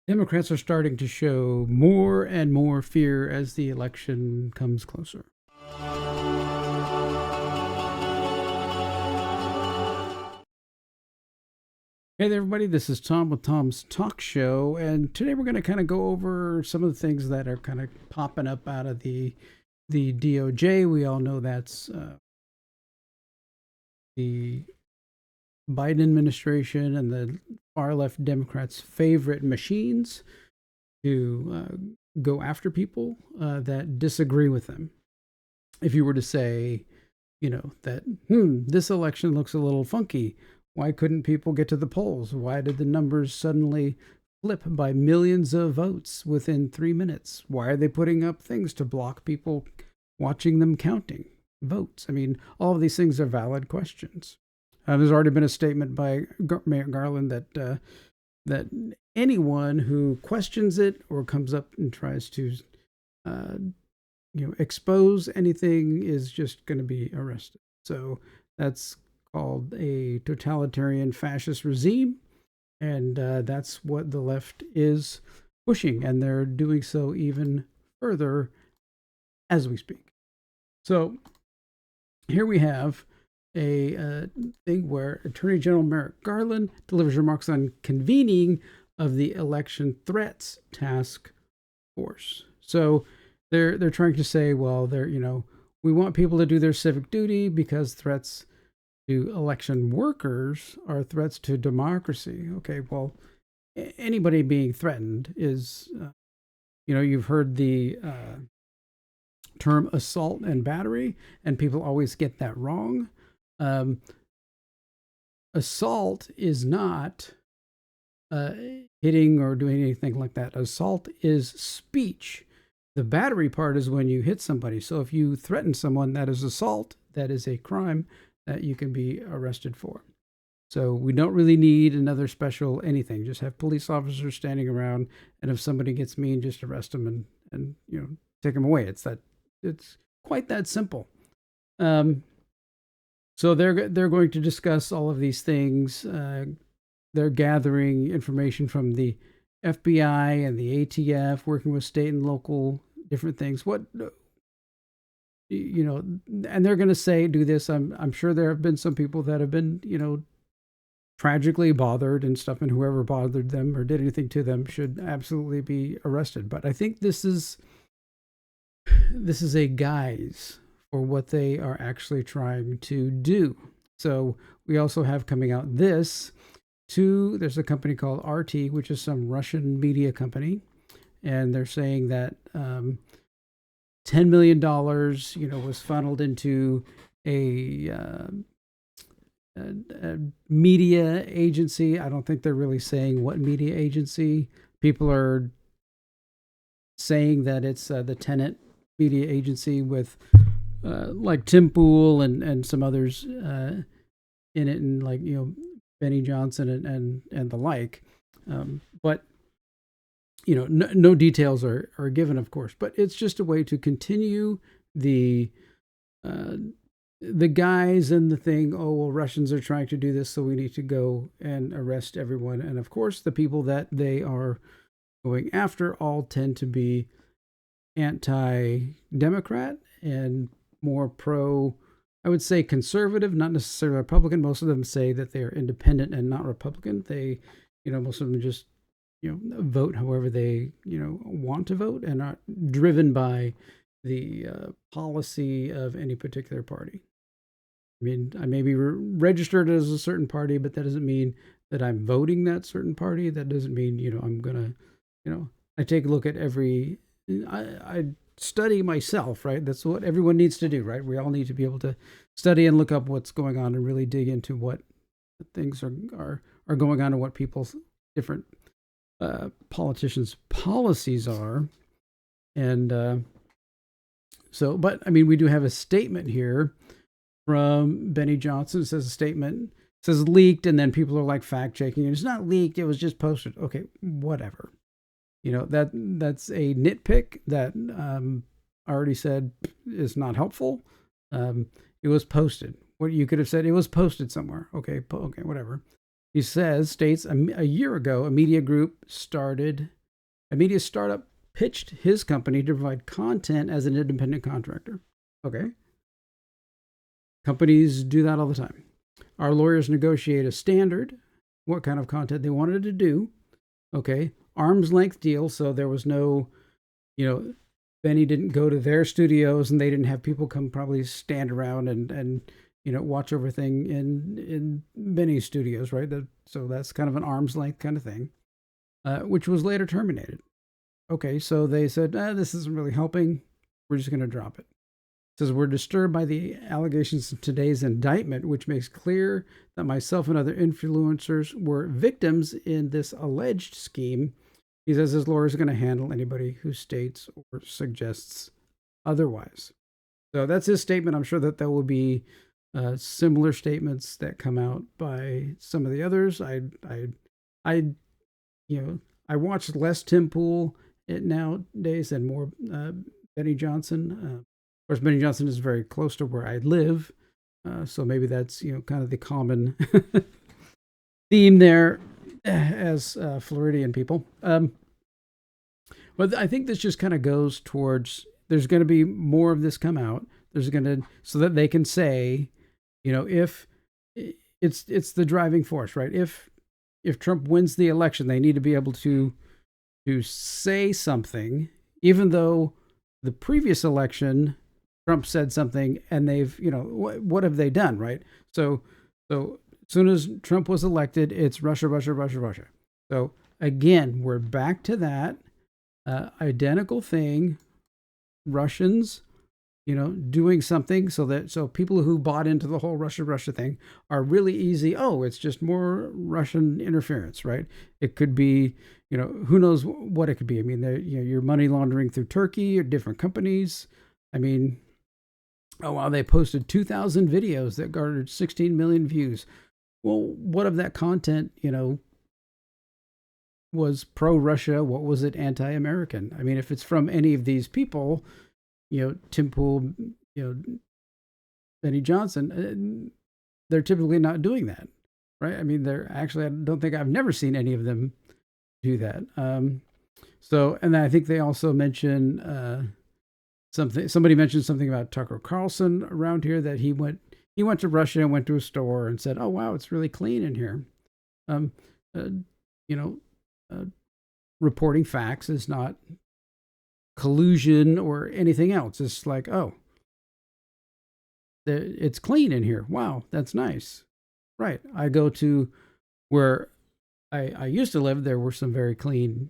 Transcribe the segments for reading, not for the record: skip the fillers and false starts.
Democrats are starting to show more and more fear as the election comes closer. Hey there, everybody. This is Tom with Tom's Talk Show. And today we're going to kind of go over some of the things that are kind of popping up out of the DOJ. We all know that's the Biden administration and the far left Democrats' favorite machines to go after people that disagree with them. If you were to say, that, this election looks a little funky. Why couldn't people get to the polls? Why did the numbers suddenly flip by millions of votes within 3 minutes? Why are they putting up things to block people watching them counting votes? I mean, all of these things are valid questions. There's already been a statement by Mayor Garland that anyone who questions it or comes up and tries to, expose anything is just going to be arrested. So that's called a totalitarian fascist regime, and that's what the left is pushing, and they're doing so even further as we speak. So here we have a thing where Attorney General Merrick Garland delivers remarks on convening of the Election Threats Task Force. So they're trying to say, well, we want people to do their civic duty because threats to election workers are threats to democracy. Okay, well, anybody being threatened is, you've heard the term assault and battery, and people always get that wrong. Assault is not hitting or doing anything like that. Assault is speech. The battery part is when you hit somebody. So if you threaten someone, that is assault. That is a crime that you can be arrested for. So we don't really need another special anything. Just have police officers standing around, and if somebody gets mean, just arrest them and take them away. It's quite that simple. So they're going to discuss all of these things. They're gathering information from the FBI and the ATF, working with state and local different things. And they're going to say, do this. I'm sure there have been some people that have been, tragically bothered and stuff, and whoever bothered them or did anything to them should absolutely be arrested. But I think this is a guise for what they are actually trying to do. So we also have coming out there's a company called RT, which is some Russian media company, and they're saying that $10 million, was funneled into a media agency. I don't think they're really saying what media agency. People are saying that it's the Tenet media agency with like Tim Pool and some others in it, and like Benny Johnson and the like, but no details are given, of course. But it's just a way to continue the guise and the thing. Oh well, Russians are trying to do this, so we need to go and arrest everyone. And of course, the people that they are going after all tend to be anti-democrat and more pro, I would say, conservative, not necessarily Republican. Most of them say that they are independent and not Republican. They, most of them just, vote however they, want to vote, and are driven by the policy of any particular party. I mean, I may be registered as a certain party, but that doesn't mean that I'm voting that certain party. That doesn't mean, I'm going to, I take a look at every, I study myself, right? That's what everyone needs to do, right? We all need to be able to study and look up what's going on and really dig into what things are going on and what people's different politicians' policies are. And so, but I mean, we do have a statement here from Benny Johnson. It says says leaked, and then people are like fact checking. It's not leaked. It was just posted. Okay, whatever. That's a nitpick that I already said is not helpful. It was posted. What you could have said, it was posted somewhere. Okay, whatever. He states a year ago, a media startup pitched his company to provide content as an independent contractor. Okay. Companies do that all the time. Our lawyers negotiate a standard, what kind of content they wanted to do. Okay. Arm's length deal. So there was no, Benny didn't go to their studios and they didn't have people come probably stand around and watch everything in Benny's studios, right? So that's kind of an arm's length kind of thing, which was later terminated. Okay, so they said, this isn't really helping. We're just going to drop it. It says, we're disturbed by the allegations of today's indictment, which makes clear that myself and other influencers were victims in this alleged scheme. He says his lawyer is going to handle anybody who states or suggests otherwise. So that's his statement. I'm sure that there will be similar statements that come out by some of the others. I watch less Tim Pool nowadays and more Benny Johnson. Of course, Benny Johnson is very close to where I live, so maybe that's kind of the common theme there as Floridian people. But I think this just kind of goes towards there's going to be more of this come out. There's going to so that they can say, if it's the driving force, right? If Trump wins the election, they need to be able to say something, even though the previous election Trump said something, and they've what have they done, right? So as soon as Trump was elected, it's Russia, Russia, Russia, Russia. So again, we're back to that identical thing. Russians, doing something so people who bought into the whole Russia thing are really easy. Oh, it's just more Russian interference, right? It could be, who knows what it could be. I mean, you're money laundering through Turkey or different companies. I mean, oh wow, they posted 2,000 videos that garnered 16 million views. Well, what of that content, was pro-Russia? What was it anti-American? I mean, if it's from any of these people, Tim Pool, Benny Johnson, they're typically not doing that, right? I mean, they're actually, I've never seen any of them do that. So, and then I think they also mention somebody mentioned something about Tucker Carlson around here, that he went to Russia and went to a store and said, oh, wow, it's really clean in here. Reporting facts is not collusion or anything else. It's like, oh, it's clean in here. Wow, that's nice. Right. I go to where I used to live. There were some very clean,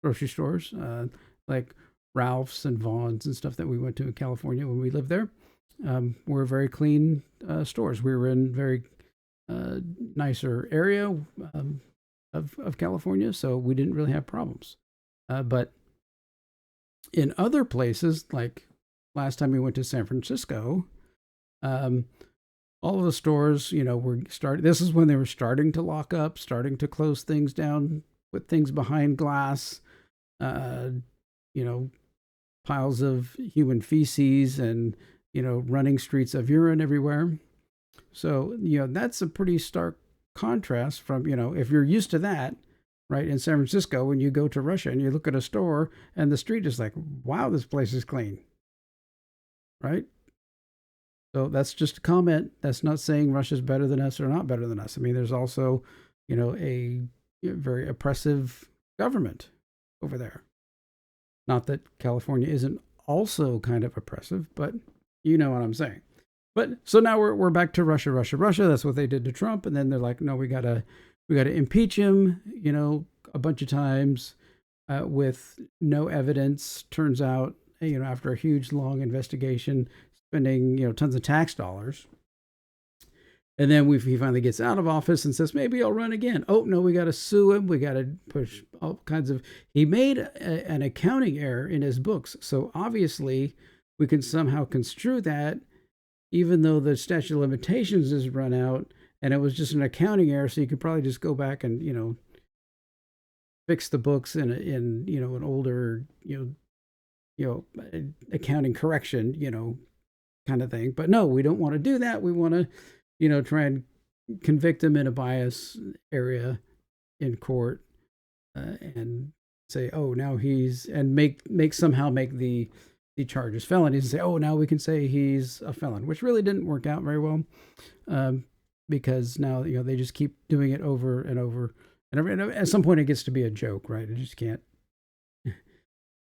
grocery stores, like Ralph's and Vaughn's and stuff that we went to in California when we lived there. Were very clean stores. We were in very nicer area of California, so we didn't really have problems. But in other places, like last time we went to San Francisco, all of the stores, were starting. This is when they were starting to lock up, starting to close things down, put things behind glass. Piles of human feces and running streets of urine everywhere. So that's a pretty stark contrast from if you're used to that, right, in San Francisco, when you go to Russia and you look at a store and the street is like, wow, this place is clean, right? So that's just a comment. That's not saying Russia's better than us or not better than us. I mean, there's also a very oppressive government over there. Not that California isn't also kind of oppressive, but you know what I'm saying. But so now we're back to Russia. That's what they did to Trump, and then they're like, no, we gotta impeach him, a bunch of times with no evidence. Turns out, after a huge long investigation, spending tons of tax dollars, and then he finally gets out of office and says, maybe I'll run again. Oh no, we got to sue him. We got to push all kinds of. He made an accounting error in his books, so obviously we can somehow construe that, even though the statute of limitations is run out and it was just an accounting error. So you could probably just go back and, fix the books in an older, accounting correction, kind of thing. But no, we don't want to do that. We want to, try and convict him in a bias area in court, and say, oh, now he's, and somehow make the charges felonies, and say, oh, now we can say he's a felon, which really didn't work out very well, because now they just keep doing it over and over and at some point it gets to be a joke, right? It just can't.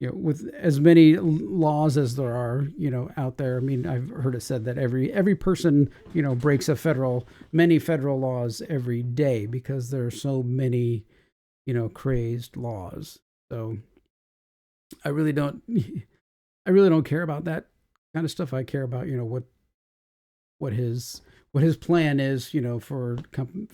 With as many laws as there are, out there. I mean, I've heard it said that every person, breaks many federal laws every day because there are so many, crazed laws. So I really don't care about that kind of stuff. I care about, what his plan is, for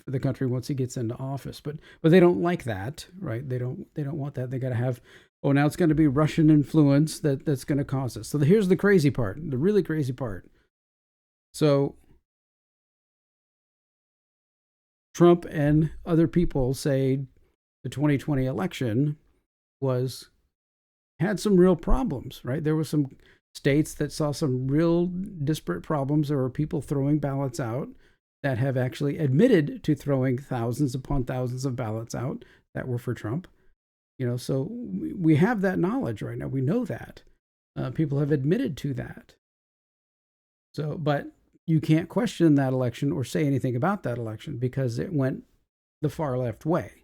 the country once he gets into office. But they don't like that, right? They don't want that. They got to have, oh, now it's going to be Russian influence that's going to cause this. So here's the crazy part, the really crazy part. So Trump and other people say the 2020 election had some real problems, right? There were some states that saw some real disparate problems. There were people throwing ballots out that have actually admitted to throwing thousands upon thousands of ballots out that were for Trump. So we have that knowledge right now. We know that. People have admitted to that. So, but you can't question that election or say anything about that election because it went the far left way.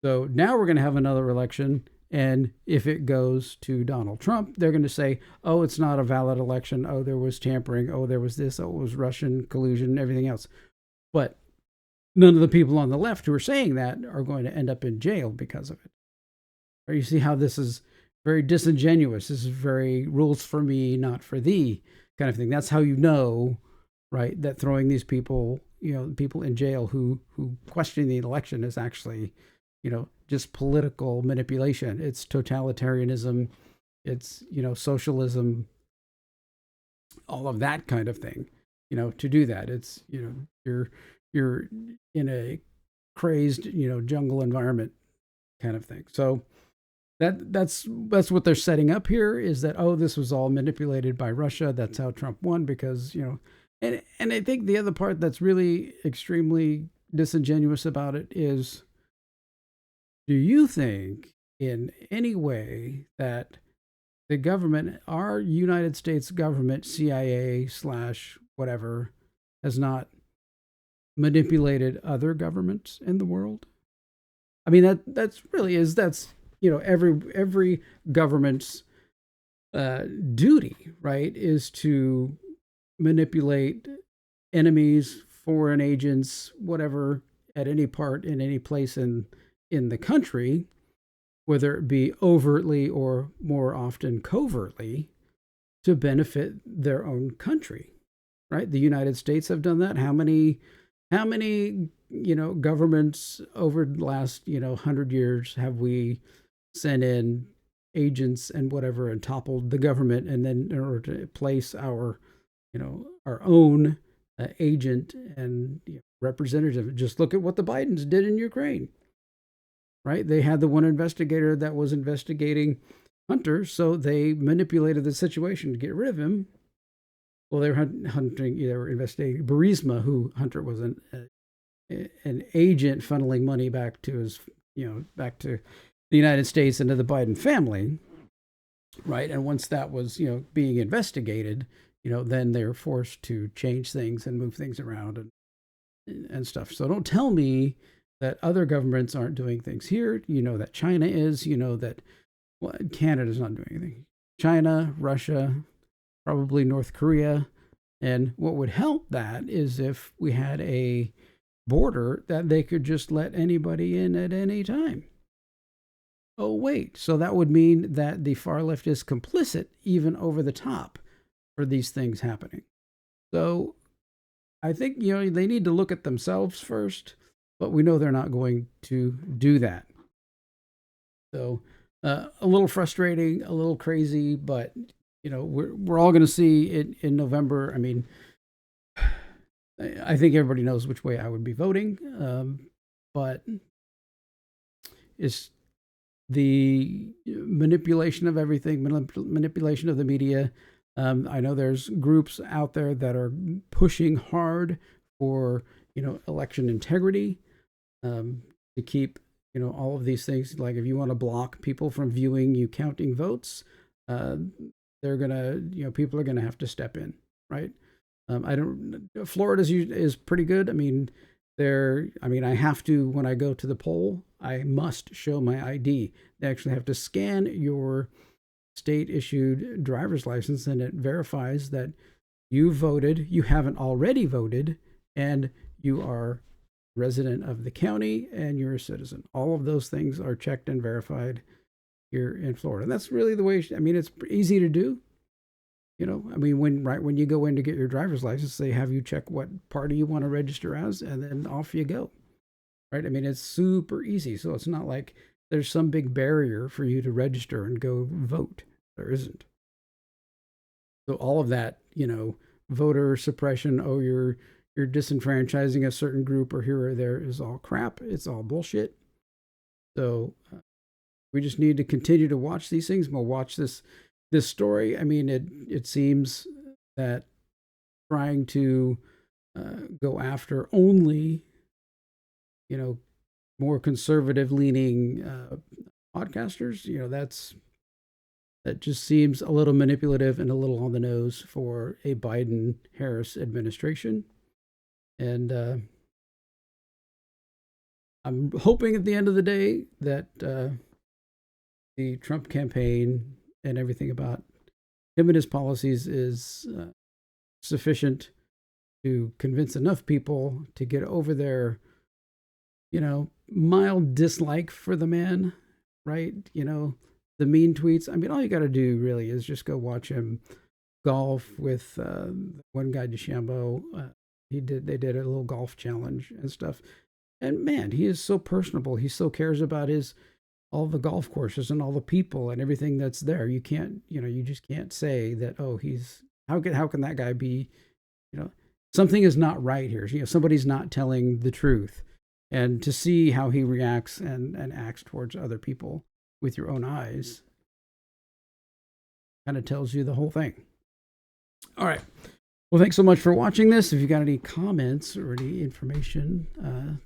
So now we're going to have another election. And if it goes to Donald Trump, they're going to say, oh, it's not a valid election. Oh, there was tampering. Oh, there was this. Oh, it was Russian collusion and everything else. But none of the people on the left who are saying that are going to end up in jail because of it. Or you see how this is very disingenuous. This is very rules for me, not for thee kind of thing. That's how right, that throwing these people, people in jail who question the election is actually, just political manipulation. It's totalitarianism. It's, socialism, all of that kind of thing, to do that. It's, you're in a crazed, jungle environment kind of thing. So that's what they're setting up here is that, oh, this was all manipulated by Russia. That's how Trump won because, and I think the other part that's really extremely disingenuous about it is, do you think in any way that the government, our United States government, CIA / whatever, has not manipulated other governments in the world? I mean, that's every government's duty, right, is to manipulate enemies, foreign agents, whatever, at any part in any place in the country, whether it be overtly or more often covertly, to benefit their own country, right? The United States have done that. How many governments over the last 100 years have we sent in agents and whatever and toppled the government, and then in order to place our own agent and representative? Just look at what the Bidens did in Ukraine. Right? They had the one investigator that was investigating Hunter, so they manipulated the situation to get rid of him. Well, they were investigating Burisma, who Hunter was an agent funneling money back to back to the United States and to the Biden family, right? And once that was, being investigated, then they're forced to change things and move things around and stuff. So don't tell me that other governments aren't doing things here. That China is, that Canada's not doing anything. China, Russia, probably North Korea. And what would help that is if we had a border that they could just let anybody in at any time. Oh, wait. So that would mean that the far left is complicit, even over the top, for these things happening. So I think, they need to look at themselves first. But we know they're not going to do that. So a little frustrating, a little crazy, but we're all going to see it in November. I mean, I think everybody knows which way I would be voting, but it's the manipulation of everything, manipulation of the media. I know there's groups out there that are pushing hard for, election integrity, to keep, all of these things. Like if you want to block people from viewing you counting votes, they're gonna, people are gonna have to step in, right? I don't. Florida's is pretty good. I mean, I have to, when I go to the poll, I must show my ID. They actually have to scan your state issued driver's license, and it verifies that you voted, you haven't already voted, and you are resident of the county and you're a citizen. All of those things are checked and verified here in Florida. And that's really the way, it's easy to do. When you go in to get your driver's license, they have you check what party you want to register as, and then off you go. Right? It's super easy. So it's not like there's some big barrier for you to register and go vote. There isn't. So all of that, voter suppression, you're disenfranchising a certain group or here or there, is all crap. It's all bullshit. So we just need to continue to watch these things. We'll watch this story. It seems that trying to go after only, more conservative leaning podcasters, that just seems a little manipulative and a little on the nose for a Biden-Harris administration. And I'm hoping at the end of the day that the Trump campaign and everything about him and his policies is sufficient to convince enough people to get over their, mild dislike for the man, right? The mean tweets. All you got to do really is just go watch him golf with one guy, DeChambeau. They did a little golf challenge and stuff. And man, he is so personable. He so cares about all the golf courses and all the people and everything that's there. You can't, you just can't say that, how can that guy be, something is not right here. Somebody's not telling the truth. And to see how he reacts and acts towards other people with your own eyes kind of tells you the whole thing. All right. Well, thanks so much for watching this. If you got any comments or any information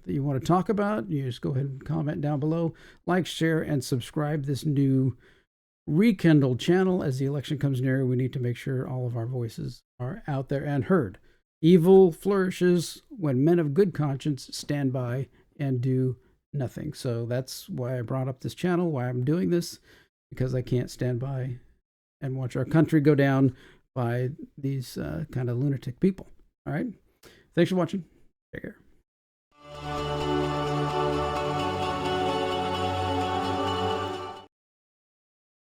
that you want to talk about, you just go ahead and comment down below. Like, share, and subscribe this new rekindled channel. As the election comes near, we need to make sure all of our voices are out there and heard. Evil flourishes when men of good conscience stand by and do nothing. So that's why I brought up this channel, why I'm doing this, because I can't stand by and watch our country go down by these kind of lunatic people. All right. Thanks for watching. Take care.